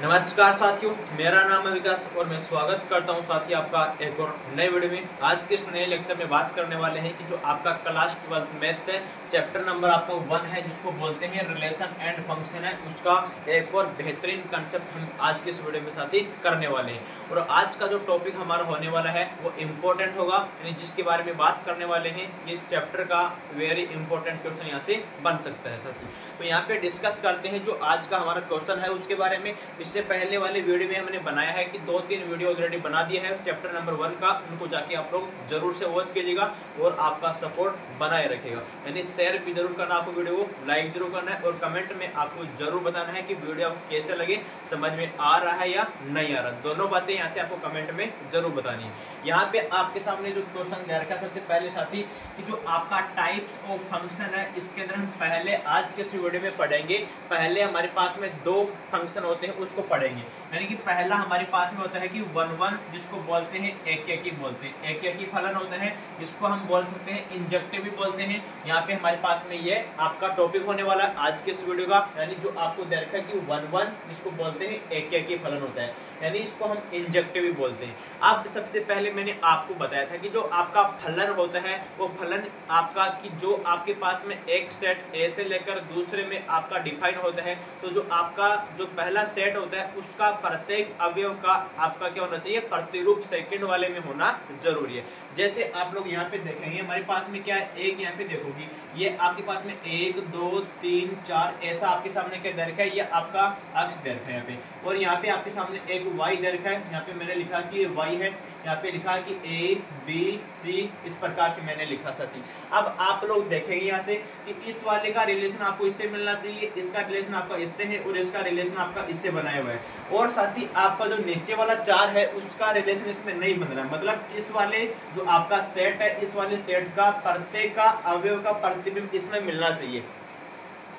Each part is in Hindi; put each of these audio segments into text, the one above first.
नमस्कार साथियों, मेरा नाम है विकास और मैं स्वागत करता हूं साथी आपका एक और नए वीडियो में। आज के इस नए लेक्चर में बात करने वाले हैं कि जो आपका क्लास 12 मैथ्स है, चैप्टर नंबर आपका 1 है जिसको बोलते हैं रिलेशन एंड फंक्शन है, उसका एक और बेहतरीन कंसेप्ट हम आज के इस वीडियो में साथी करने वाले हैं। और आज का जो टॉपिक हमारा होने वाला है वो इम्पोर्टेंट होगा, यानी जिसके बारे में बात करने वाले हैं इस चैप्टर का वेरी इंपॉर्टेंट क्वेश्चन यहाँ से बन सकता है साथी। तो यहाँ पे डिस्कस करते हैं जो आज का हमारा क्वेश्चन है उसके बारे में। इससे पहले वाले वीडियो में हमने बनाया है कि 2-3 वीडियो ऑलरेडी बना दिया है चैप्टर नंबर 1 का, उनको जाके आप लोग जरूर से वॉच कीजिएगा और आपका सपोर्ट बनाए रखेगा। यानी शेयर भी जरूर करना, आपको वीडियो को लाइक जरूर करना है और कमेंट में आपको जरूर बताना है कि वीडियो आपको कैसे लगे, समझ में आ रहा है या नहीं आ रहा। दोनों बातें यहाँ से आपको कमेंट में जरूर बतानी है। यहाँ पे आपके सामने जो क्वेश्चन दे रखा है सबसे पहले साथी कि जो आपका टाइप्स ऑफ फंक्शन है, इसके अंदर हम पहले आज के इस वीडियो में पढ़ेंगे। पहले हमारे पास में 2 फंक्शन होते हैं उसको पढ़ेंगे। यानी कि पहला हमारे पास में होता है कि 1 जिसको बोलते हैं एक बोलते हैं, एक फलन होता है जिसको हम बोल सकते हैं इंजेक्टिव भी बोलते हैं। यहाँ पे हमारे पास में ये आपका टॉपिक होने वाला है आज के इस वीडियो का, यानी जो आपको दे रखा है कि 1 जिसको बोलते हैं एक फलन होता है, यानी इसको हम इंजेक्टिव भी बोलते हैं। अब सबसे पहले मैंने आपको बताया था कि जो आपका फलन होता है वो फलन आपका कि जो आपके पास में एक सेट ए से लेकर दूसरे में आपका डिफाइन होता है, तो जो आपका जो पहला सेट होता है उसका प्रत्येक अवयव का आपका क्या होना चाहिए, प्रतिरूप सेकंड वाले में होना जरूरी है। जैसे आप लोग यहाँ पे देखेंगे हमारे पास में क्या है, एक यहाँ पे देखोगी ये आपके पास में 1 2 3 4 ऐसा आपके सामने क्या दे रखा है, ये आपका अक्ष दे रखा है यहाँ पे। और यहाँ पे आपके सामने एक y दे रखा है, यहाँ पे मैंने लिखा कि ये y है, यहाँ पे लिखा कि a b c, इस प्रकार से मैंने लिखा साथी। अब आप लोग देखेंगे यहाँ से कि इस वाले का रिलेशन आपको इससे मिलना चाहिए, इसका रिलेशन आपका इससे है और इसका रिलेशन आपका इससे बनाया हुआ है। और साथ ही आपका जो नीचे वाला 4 है उसका रिलेशन इसमें नहीं बन रहा है, मतलब इस वाले जो आपका सेट है इस वाले सेट का प्रत्येक का अवयव का प्रतिबिंब इसमें मिलना चाहिए।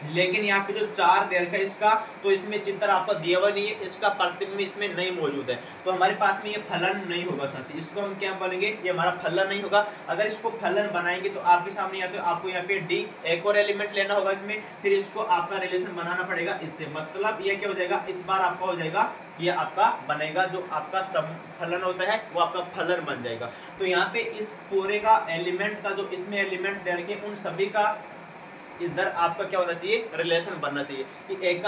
लेकिन यहाँ पे जो 4 दे रखा है इसका, तो इसमें चित्र आपका दिया हुआ नहीं है, इसका प्रतिबिंब इसमें नहीं मौजूद है, तो हमारे पास में ये फलन नहीं होगा साथी। इसको हम क्या बोलेंगे, ये हमारा फलन नहीं होगा। अगर इसको फलन बनाएंगे तो आपके सामने या तो आपको यहाँ पे डी एक और एलिमेंट लेना होगा इसमें, फिर इसको आपका रिलेशन बनाना पड़ेगा इससे, मतलब ये क्या हो जाएगा, इस बार आपका हो जाएगा ये आपका बनेगा जो आपका फलन होता है वो आपका फलन बन जाएगा। तो यहाँ पे इस पूरे का एलिमेंट का जो इसमें एलिमेंट दे रखे उन सभी का इधर आपका क्या होना चाहिए, रिलेशन बनना चाहिए कि 1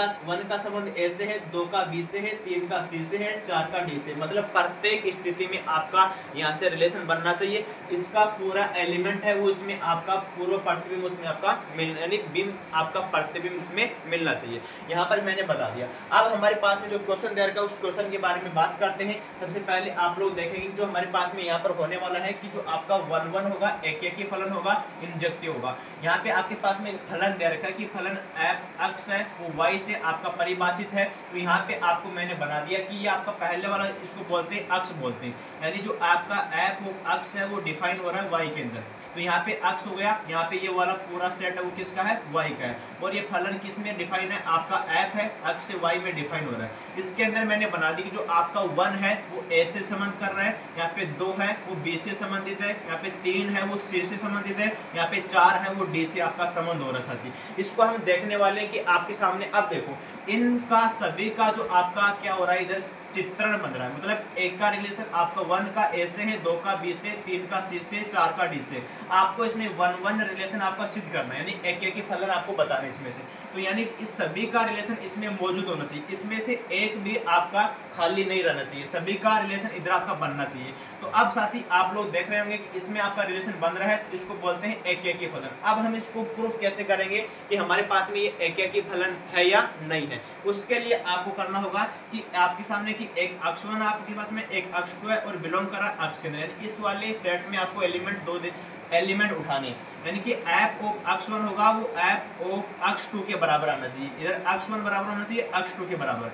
का संबंध ए से है, 2 का बी से है, 3 का सी से है, 4 का डी से, मतलब प्रत्येक स्थिति में आपका यहाँ से रिलेशन बनना चाहिए। इसका पूरा एलिमेंट है वो इसमें आपका पूर्व प्रतिबिंब उसमें आपका यानी बिंब आपका प्रतिबिंब उसमें मिलना चाहिए। यहाँ पर मैंने बता दिया। अब हमारे पास में जो क्वेश्चन दे रखा है उस क्वेश्चन के बारे में बात करते हैं। सबसे पहले आप लोग देखेंगे जो हमारे पास में यहाँ पर होने वाला है कि जो आपका 1 होगा एक फलन होगा, इंजेक्टिव होगा। यहाँ पे आपके पास में फलन दे रखा है कि फलन f अक्ष है वो y से आपका परिभाषित है, तो यहाँ पे आपको मैंने बना दिया कि ये आपका पहले वाला इसको बोलते हैं अक्ष बोलते हैं, यानी जो आपका f वो अक्ष है वो डिफाइन हो रहा है y के अंदर। तो यहाँ पे अक्ष हो गया, यहाँ पे ये वाला पूरा सेट है वो किसका है, y का है। और ये फलन किस में डिफाइन है, आपका f है अक्ष से y में डिफाइन हो रहा है। इसके अंदर मैंने बना दी कि जो आपका 1 है वो a से संबंध कर रहा है, यहाँ पे 2 है वो b से संबंधित है, यहाँ पे 3 है वो c से संबंधित है, यहाँ पे 4 है वो d से आपका संबंध हो रहा है साथी। इसको हम देखने वाले हैं कि आपके सामने अब देखो इनका सभी का जो आपका क्या हो रहा है, इधर चित्रण बन रहा है, मतलब एक का रिलेशन आपका 1 का ए से है, 2 का बी से, 3 का सी से, 4 का डी से। आपको इसमें 1 रिलेशन आपका सिद्ध करना है, यानी एक फलन आपको बताना है इसमें से। तो यानी इस सभी का रिलेशन इसमें मौजूद होना चाहिए, इसमें से एक भी आपका खाली नहीं रहना चाहिए, सभी का रिलेशन इधर आपका बनना चाहिए। तो अब साथी आप लोग देख रहे होंगे कि इसमें आपका रिलेशन बन रहा है, तो इसको बोलते हैं एक फलन। अब हम इसको प्रूफ कैसे करेंगे कि हमारे पास में ये एक फलन है या नहीं है। उसके लिए आपको करना होगा कि आपके सामने कि एक अक्ष 1 आपके पास में एक अक्ष 2 है और बिलोंग कर रहा है अक्ष के अंदर, यानी इस वाले सेट में आपको एलिमेंट 2 एलिमेंट उठाने, यानी कि f ऑफ अक्ष 1 होगा वो f ऑफ अक्ष 2 के बराबर आना चाहिए। इधर अक्ष 1 बराबर होना चाहिए अक्ष 2 के बराबर,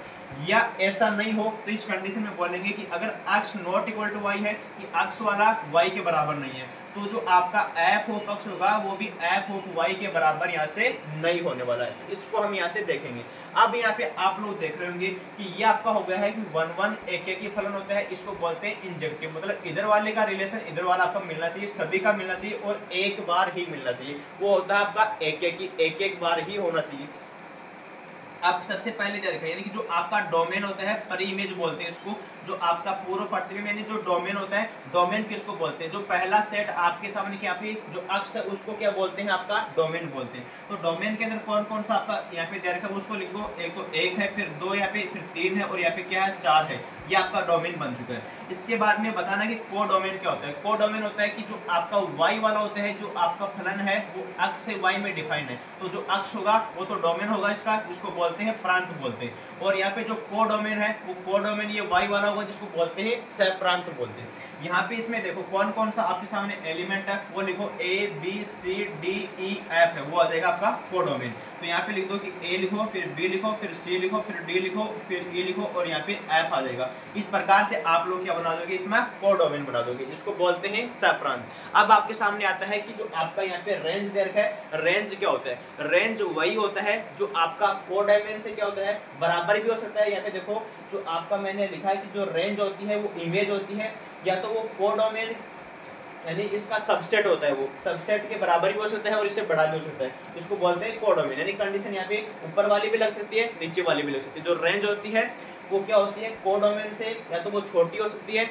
या ऐसा नहीं हो तो इस कंडीशन में बोलेंगे कि अगर अक्ष नॉट इक्वल टू y है कि अक्ष वाला y के बराबर नहीं है, तो जो आपका f ऑफ अक्ष होगा वो भी f ऑफ y के बराबर यहाँ से नहीं होने वाला है। इसको हम यहाँ से देखेंगे। अब यहाँ पे आप लोग देख रहे होंगे कि ये आपका हो गया है कि 1 एक फलन होता है, इसको बोलते हैं इंजेक्टिव, मतलब इधर वाले का रिलेशन इधर वाला आपका मिलना चाहिए, सभी का मिलना चाहिए और एक बार ही मिलना चाहिए, वो होता है आपका एक बार ही होना चाहिए। आप सबसे पहले दे रखा है, यानी कि जो आपका डोमेन होता है, पर इमेज बोलते हैं इसको, जो आपका पूर्व प्रतिबिंब यानी जो डोमेन होता है, डोमेन किसको बोलते हैं, जो पहला सेट आपके सामने क्या पे जो अक्ष है उसको क्या बोलते हैं, आपका डोमेन बोलते हैं। तो डोमेन के अंदर कौन कौन सा आपका यहाँ पे दे रखा है उसको लिखो, एक है, फिर 2 यहाँ पे, फिर 3 है और यहाँ पे क्या है 4 है। ये आपका डोमेन बन चुका है। इसके बाद में बताना कि कोडोमेन क्या होता है। कोडोमेन होता है कि जो आपका वाई वाला होता है, जो आपका फलन है वो अक्ष से वाई में डिफाइन है, तो जो अक्ष होगा वो तो डोमेन होगा इसका, जिसको बोलते हैं प्रांत बोलते हैं। और यहाँ पे जो कोडोमेन है वो कोडोमेन ये वाई वाला होगा, जिसको बोलते हैं सप्रांत बोलते हैं। यहाँ पे इसमें देखो कौन कौन सा आपके सामने एलिमेंट है, वो लिखो A B C D E F है, वो आ जाएगा आपका कोडोमेन। तो यहाँ पे लिख दो कि A लिखो, फिर B लिखो, फिर C लिखो, फिर D लिखो, फिर E लिखो और यहाँ पे F आ जाएगा। इस प्रकार से आप लोग क्या बना दोगे, इसमें कोडोमेन बना दोगे, जिसको बोलते हैं सप्रांत। अब आपके सामने आता है कि जो आपका यहाँ पे रेंज दे रखा है, रेंज क्या होता है। रेंज वही होता है जो आपका कोडोमेन से क्या होता है, बराबर भी हो सकता है। यहाँ पे देखो जो आपका मैंने लिखा है कि जो रेंज होती है वो इमेज होती है, या तो वो कोडोमेन यानी इसका सबसेट होता है, वो सबसेट के बराबर भी हो सकता है और इससे बड़ा भी हो सकता है, इसको बोलते हैं कोडोमेन। यानी कंडीशन यहाँ पे ऊपर वाली भी लग सकती है, नीचे वाली भी लग सकती है। जो रेंज होती है वो क्या होती है, कोडोमेन से या तो वो छोटी हो सकती है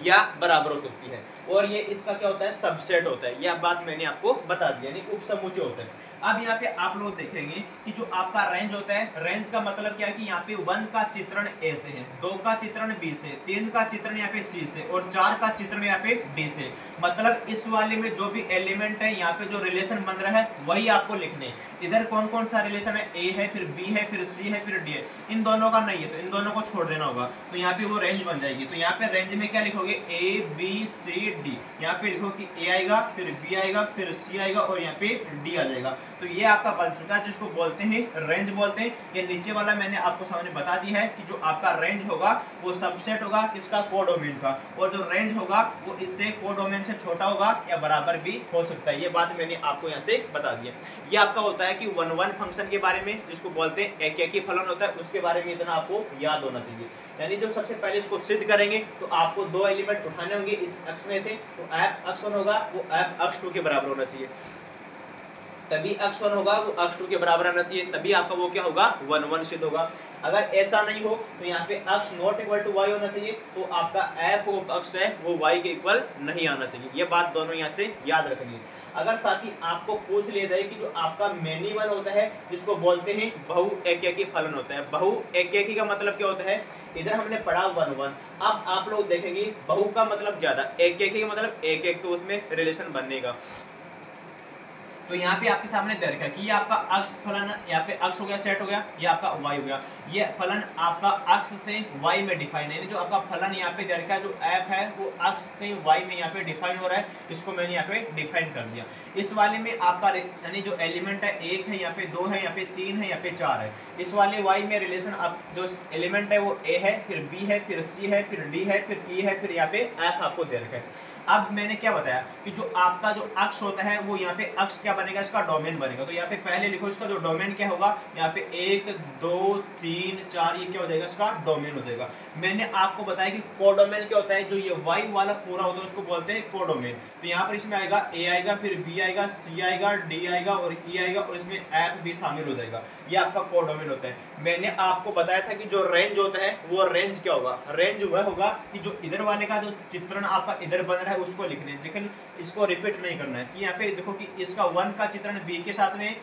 या बराबर हो सकती है, और ये इसका क्या होता है, सबसेट होता है। यह बात मैंने आपको बता दी, यानी उपसमुच्चय होता है। अब यहाँ पे आप लोग देखेंगे कि जो आपका रेंज होता है, रेंज का मतलब क्या है कि यहाँ पे 1 का चित्रण A से है, 2 का चित्रण B से, 3 का चित्रण यहाँ पे C से और 4 का चित्रण यहाँ पे D से। मतलब इस वाले में जो भी एलिमेंट है, यहाँ पे जो रिलेशन बन रहा है वही आपको लिखने। इधर कौन कौन सा रिलेशन है, A है, फिर B है, फिर C है, फिर D है। इन दोनों का नहीं है तो इन दोनों को छोड़ देना होगा, तो यहाँ पे वो रेंज बन जाएगी। तो यहाँ पे रेंज में क्या लिखोगे, A B C D। यहाँ पे लिखो कि A आएगा, फिर B आएगा, फिर C आएगा और यहाँ पे D आ जाएगा। तो ये आपका बन चुका है, जिसको बोलते हैं रेंज बोलते हैं। ये नीचे वाला मैंने आपको सामने बता दिया है कि जो आपका रेंज होगा वो सबसेट होगा किसका, कोडोमेन का, और जो रेंज होगा वो इससे कोडोमेन से छोटा होगा या बराबर भी हो सकता है। ये बात मैंने आपको यहाँ से बता दी है। ये आपका होता है कि 1-1 फंक्शन के बारे में, जिसको बोलते हैं एक-एक ही फलन होता है, उसके बारे में इतना आपको याद होना चाहिए। यानी जो सबसे पहले इसको सिद्ध करेंगे तो आपको 2 एलिमेंट उठाने होंगे इस अक्ष में से, तो f अक्ष 1 होगा वो f अक्ष 2 के बराबर होना चाहिए, तभी अक्ष 1 होगा वो अक्ष 2 के बराबर आना चाहिए, तभी आपका वो क्या होगा, 1-1 सिद्ध होगा। अगर ऐसा नहीं हो तो यहाँ पे अक्ष नॉट इक्वल टू y होना चाहिए, तो आपका f वो अक्ष है वो y के इक्वल नहीं आना चाहिए। ये बात दोनों यहाँ से याद रखनी है। अगर साथ ही आपको पूछ लिया जाए कि जो आपका मेनी वन होता है, जिसको बोलते हैं बहु एकैकी फलन होता है। बहु एकैकी का मतलब क्या होता है, इधर हमने पढ़ा 1-1, अब आप लोग देखेंगे बहु का मतलब ज्यादा, एकैकी का मतलब एक-एक, तो उसमें रिलेशन बनने का। तो यहाँ पे आपके सामने दे रखा है कि ये आपका अक्ष फलन, यहाँ पे अक्ष हो गया, सेट हो गया, ये आपका y हो गया। ये फलन आपका अक्ष से y में डिफाइन है, यानी जो आपका फलन यहाँ पे दे रखा है, जो f है वो अक्ष से y में यहाँ पे डिफाइन हो रहा है, इसको मैंने यहाँ पे डिफाइन कर दिया। इस वाले में आपका यानी जो एलिमेंट है 1 है, यहाँ पे 2 है, यहाँ पे 3 है, यहाँ पे 4 है। इस वाले y में रिलेशन अब जो एलिमेंट है वो a है, फिर b है, फिर c है, फिर d है, फिर e है, फिर यहाँ पे f आपको दे रखा है। अब मैंने क्या बताया कि जो आपका जो अक्ष होता है वो यहाँ पे अक्ष क्या बनेगा, इसका डोमेन बनेगा। तो यहाँ पे पहले लिखो इसका जो डोमेन क्या होगा, यहाँ पे 1 2 3 4 ये क्या हो जाएगा, इसका डोमेन हो जाएगा। मैंने आपको बताया कि कोडोमेन क्या होता है, जो ये y वाला पूरा होता है उसको बोलते हैं कोडोमेन। तो यहाँ पर इसमें आएगा a आएगा, फिर b आएगा, c आएगा, d आएगा और e आएगा और इसमें f भी शामिल हो जाएगा। ये आपका कोडोमेन होता है। मैंने आपको बताया था कि जो रेंज होता है वो रेंज क्या होगा, रेंज वह होगा कि जो इधर वाले का जो चित्रण आपका इधर बन रहा है उसको लिखने, लेकिन इसको रिपीट नहीं करना है। कि यहाँ पे देखो कि इसका 1 का चित्रण b के साथ में,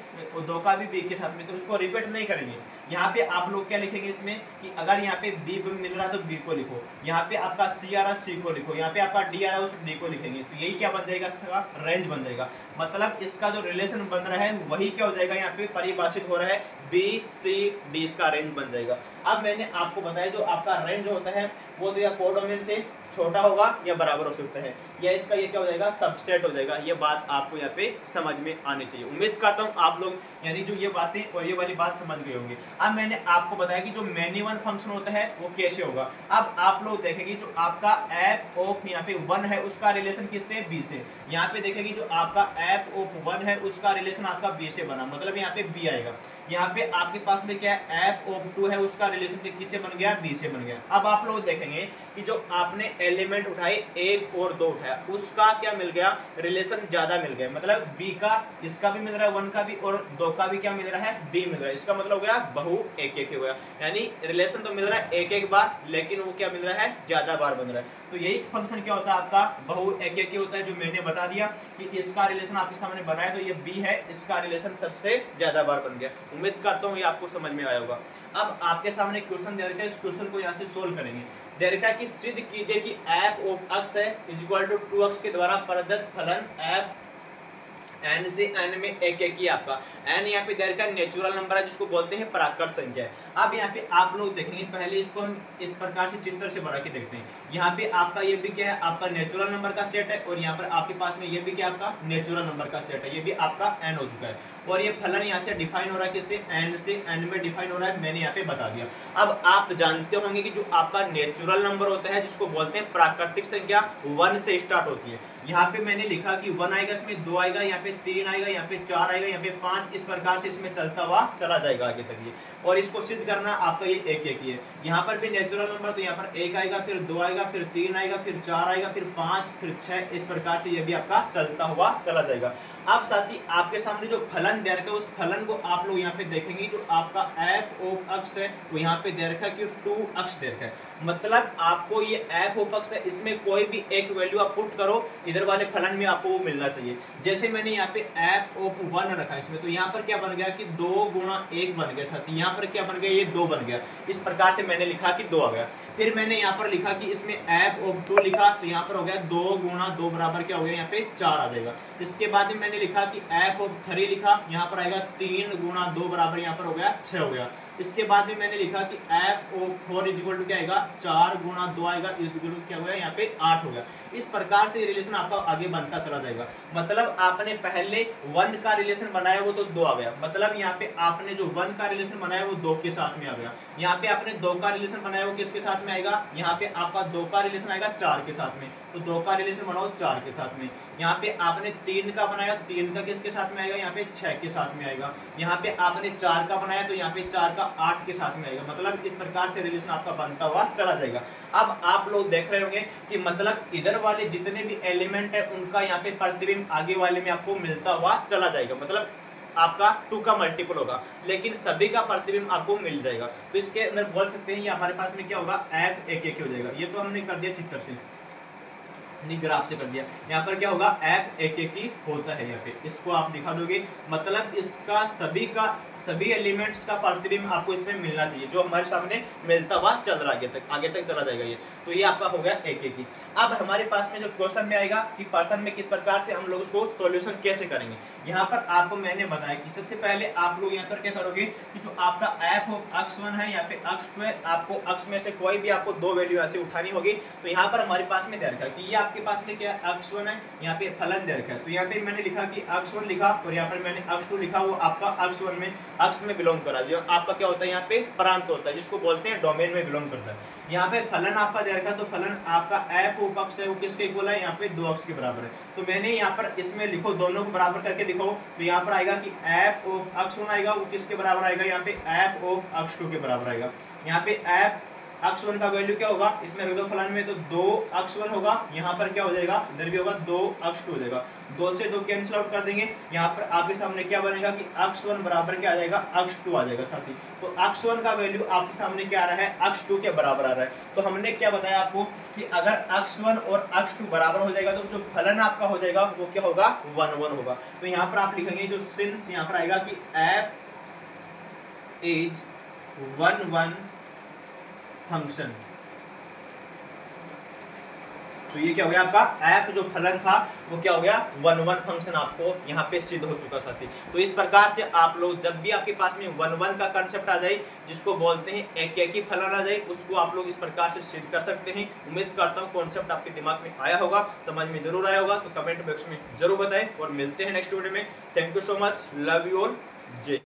2 का भी b के साथ में, तो उसको रिपीट नहीं करेंगे। यहाँ पे आप लोग क्या लिखेंगे इसमें कि अगर यहाँ पे b मिल रहा है तो b को लिखो, यहाँ पे आपका c आ रहा है c को लिखो, यहाँ पे आपका d आ रहा है उस d को लिखेंगे। तो यही क्या बन जाएगा, इसका रेंज बन जाएगा। मतलब इसका जो रिलेशन बन रहा है वही क्या हो जाएगा, यहाँ पे परिभाषित हो रहा है b c d, इसका रेंज बन जाएगा। अब मैंने आपको बताया जो आपका रेंज होता है वो तो या कोडोमेन से छोटा होगा या बराबर हो सकता है, या इसका ये क्या हो जाएगा, सबसेट हो जाएगा। ये बात आपको यहाँ पे समझ में आनी चाहिए। उम्मीद करता हूँ आप लोग यानी जो ये बातें और ये वाली बात समझ गए होंगे। अब मैंने आपको बताया कि जो मेनी वन फंक्शन होता है वो कैसे होगा। अब आप लोग देखेंगे जो आपका एफ ऑफ यहाँ पे 1 है उसका रिलेशन किससे, बी से। यहाँ पे देखेंगे जो आपका एफ ऑफ 1 है उसका रिलेशन आपका बी से बना, मतलब यहाँ पे बी आएगा। यहाँ पे आपके पास में क्या है, एफ ऑफ 2 है उसका रिलेशन किससे बन गया, बी से बन गया। अब आप लोग देखेंगे कि जो आपने एलिमेंट उठाए 1 और 2 उठाए, है उसका क्या मिल गया, रिलेशन ज्यादा मिल गया। मतलब बी का इसका भी मिल रहा है 1 का भी और 2 का भी क्या मिल रहा है, बी मिल रहा है। इसका मतलब हो गया बहु एक एक हो गया, यानी रिलेशन तो मिल रहा है एक एक बार, लेकिन वो क्या मिल रहा है, ज्यादा बार बन रहा है। तो यही फंक्शन क्या होता है आपका, बहु एक एक होता है, जो मैंने बता दिया कि इसका रिलेशन आपके सामने बनाया तो ये बी है, इसका रिलेशन सबसे ज्यादा बार बन गया। उम्मीद करता हूँ ये आपको समझ में आया होगा। अब आपके सामने क्वेश्चन दे रखा है, इस क्वेश्चन को यहाँ से सोल्व करेंगे। दे रखा है कि सिद्ध कीजिए कि एफ ऑफ अक्स है इज इक्वल टू 2x के द्वारा प्रदत्त फलन एफ n से n में एक एक ही आपका n यहाँ पे दे रखा है नेचुरल नंबर है, जिसको बोलते हैं प्राकृत संख्या है। अब यहाँ पे आप लोग देखेंगे, पहले इसको हम इस प्रकार से चित्र से बना के देखते हैं। यहाँ पे आपका ये भी क्या है, आपका नेचुरल नंबर का सेट है, और यहाँ पर आपके पास में ये भी क्या आपका नेचुरल नंबर का सेट है, ये भी आपका n हो चुका है। और ये फलन यहाँ से डिफाइन हो रहा है, किससे, n से n में डिफाइन हो रहा है, मैंने यहाँ पे बता दिया। अब आप जानते होंगे कि जो आपका नेचुरल नंबर होता है, जिसको बोलते हैं प्राकृतिक संख्या, 1 से स्टार्ट होती है। यहाँ पे मैंने लिखा कि 1 आएगा, इसमें 2 आएगा, यहाँ पे 3 आएगा, यहाँ पे 4 आएगा, यहाँ पे 5, इस प्रकार से इसमें चलता हुआ चला जाएगा आगे तक ये। और इसको सिद्ध करना आपका ये एक एक ही है। यहाँ पर भी नेचुरल नंबर, तो यहाँ पर 1 आएगा, फिर 2 आएगा, फिर 3 आएगा, फिर 4 आएगा, फिर 5, फिर 6, इस प्रकार से ये भी आपका चलता हुआ चला जाएगा। अब साथ ही आपके सामने जो फलन दे रखा है, उस फलन को आप लोग यहाँ पे देखेंगे, जो आपका एफ ऑफ अक्स है वो यहाँ पे दे रखा है कि 2 अक्स दे रखा है। मतलब आपको ये एफ ऑफ अक्स है, इसमें कोई भी एक वैल्यू आप पुट करो, इधर वाले फलन में आपको वो मिलना चाहिए। जैसे मैंने यहाँ पे एफ ऑफ 1 रखा है इसमें, तो यहाँ पर क्या बन गया कि 2 गुणा 1 बन गया, साथ ही यहाँ पर क्या बन गया, ये 2 बन गया। इस प्रकार से मैंने लिखा कि 2 आ गया। फिर मैंने यहाँ पर लिखा कि इसमें एफ ऑफ 2 लिखा, तो यहाँ पर हो गया 2 गुणा 2 बराबर क्या हो गया, यहाँ पे 4 आ जाएगा। इसके बाद में मैंने लिखा कि एफ ऑफ 3 लिखा, यहाँ पर आएगा 3 गुणा 2 बराबर यहाँ पर हो गया 6 हो गया। इसके बाद में मैंने लिखा कि F of 4 is equal to क्या आएगा, 4 गुणा 2 आएगा, इज इक्वल टू क्या हो गया, यहाँ पे 8 हो गया। इस प्रकार से रिलेशन आपका आगे बनता चला जाएगा। मतलब आपने पहले 1 का रिलेशन बनाया वो तो 2 आ गया, मतलब यहाँ पे आपने जो 1 का रिलेशन बनाया वो 2 के साथ में आ गया। यहाँ पे आपने 2 का रिलेशन बनाया वो किसके साथ में आएगा, यहाँ पे आपका 2 का रिलेशन आएगा 4 के साथ में, तो 2 का रिलेशन बनाओ 4 के साथ में। यहाँ पे आपने 3 का बनाया, 3 का किसके साथ में आएगा, यहाँ पे 6 के साथ में आएगा। यहाँ पे आपने 4 का बनाया, तो यहाँ पे 4 का 8 के साथ में आएगा। मतलब इस प्रकार से रिलेशन आपका बनता हुआ चला जाएगा। अब आप लोग देख रहे होंगे कि मतलब इधर वाले जितने भी एलिमेंट है उनका यहाँ पे प्रतिबिंब आगे वाले में आपको मिलता हुआ चला जाएगा। मतलब आपका 2 का मल्टीपल होगा, लेकिन सभी का प्रतिबिंब आपको मिल जाएगा। तो इसके अंदर बोल सकते हैं ये हमारे पास में क्या होगा, एफ एक एक हो जाएगा। ये तो हमने कर दिया चित्र से, ग्राफ से कर दिया। यहाँ पर क्या होगा, एफ एक एक ही होता है। यहाँ पे इसको आप दिखा दोगे, मतलब इसका सभी एलिमेंट्स का प्रतिबिंब आपको इसमें मिलना चाहिए, जो हमारे सामने मिलता हुआ चल रहा है, आगे तक चला जाएगा ये। तो ये आपका हो गया एक एक ही। अब हमारे पास में जो क्वेश्चन में आएगा कि पर्सन में किस प्रकार से हम लोग उसको सॉल्यूशन कैसे करेंगे। यहाँ पर आपको मैंने बताया कि सबसे पहले आप लोग यहाँ पर क्या करोगे कि जो आपका एफ ऑफ अक्स 1 है, यहाँ पे अक्स 2 है, आपको अक्स में से कोई भी आपको 2 वैल्यू ऐसे उठानी होगी। तो यहाँ पर हमारे पास में दे रखा है कि ये आपके पास में क्या है, अक्स 1 है, यहाँ पे फलन दे रखा है। तो यहाँ पे मैंने लिखा कि अक्स 1 लिखा, और यहाँ पर मैंने अक्स 2 लिखा, वो आपका अक्स 1 में अक्स में बिलोंग करा, जो आपका क्या होता है यहाँ पे प्रांत होता है, जिसको बोलते हैं डोमेन में बिलोंग करता है। यहाँ पे फलन आपका दे रखा है, तो फलन आपका एफ ऑफ अक्स है वो किसके इक्वल है, यहाँ पे 2 अक्स के बराबर है। तो मैंने यहाँ पर इसमें लिखो, दोनों को बराबर करके दिखाओ, तो यहाँ पर आएगा कि एफ ऑफ अक्स 1 आएगा वो किसके बराबर आएगा, यहाँ पे एफ ऑफ अक्स 2 के बराबर आएगा। यहाँ पे एफ अक्स 1 का वैल्यू क्या होगा, इसमें रख दो फलन में, तो 2 अक्स 1 होगा, यहाँ पर क्या हो जाएगा, इधर भी होगा 2 अक्स 2 हो जाएगा। 2 से 2 कैंसिल आउट कर देंगे, यहाँ पर आपके सामने क्या बनेगा कि अक्स 1 बराबर क्या आ जाएगा, अक्स 2 आ जाएगा साथी। तो अक्स 1 का वैल्यू आपके सामने क्या आ रहा है, अक्स 2 के बराबर आ रहा है। तो हमने क्या बताया आपको कि अगर अक्स 1 और अक्स 2 बराबर हो जाएगा तो जो फलन आपका हो जाएगा वो क्या होगा, 1 1 होगा। तो यहाँ पर आप लिखेंगे जो सिंस यहाँ पर आएगा कि एफ इज 1 1 फंक्शन। तो ये क्या हो गया, आपका एफ जो फलन था वो क्या हो गया, 1 1 फंक्शन आपको यहाँ पे सिद्ध हो चुका साथी। तो इस प्रकार से आप लोग जब भी आपके पास में 1 1 का कंसेप्ट आ जाए, जिसको बोलते हैं एक एक ही फलन आ जाए, उसको आप लोग इस प्रकार से सिद्ध कर सकते हैं। उम्मीद करता हूँ कॉन्सेप्ट आपके दिमाग में आया होगा, समझ में जरूर आया होगा। तो कमेंट बॉक्स में जरूर बताएं, और मिलते हैं नेक्स्ट वीडियो में। Thank you so much, love you all, जय।